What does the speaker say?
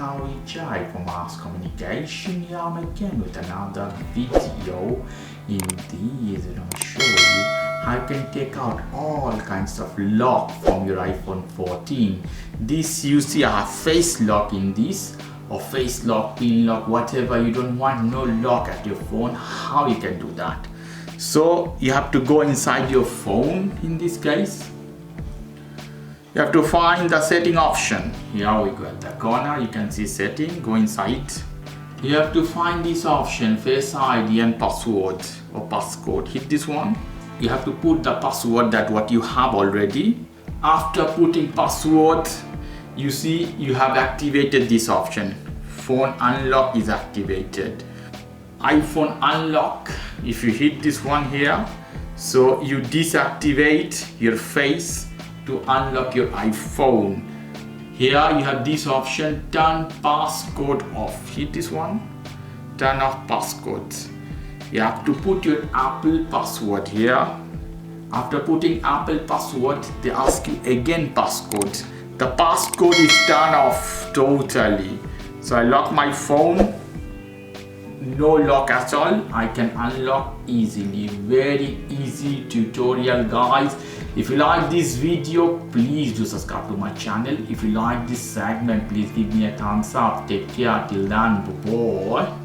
how we try for mass communication. Here I'm again with another video. In this, I'm going to show you how you can take out all kinds of lock from your iPhone 14. This you see I have face lock in this, or face lock, pin lock, whatever. You don't want no lock at your phone. How you can do that? So you have to go inside your phone. In this case, you have to find the setting option. Here we go at the corner, you can see setting, go inside. You have to find this option, Face ID and password or passcode. Hit this one. You have to put the password that what you have already. After putting password, you see you have activated this option. Phone unlock is activated. iPhone unlock, if you hit this one here, so you deactivate your face to unlock your iPhone. Here you have this option, turn passcode off. Hit this one, turn off passcode. You have to put your Apple password here. After putting Apple password, they ask you again passcode. The passcode is turned off totally. So I lock my phone. No lock at all. I can unlock easily. Very easy tutorial, guys. If you like this video, please do subscribe to my channel. If you like this segment, please give me a thumbs up. Take care till then. Bye bye.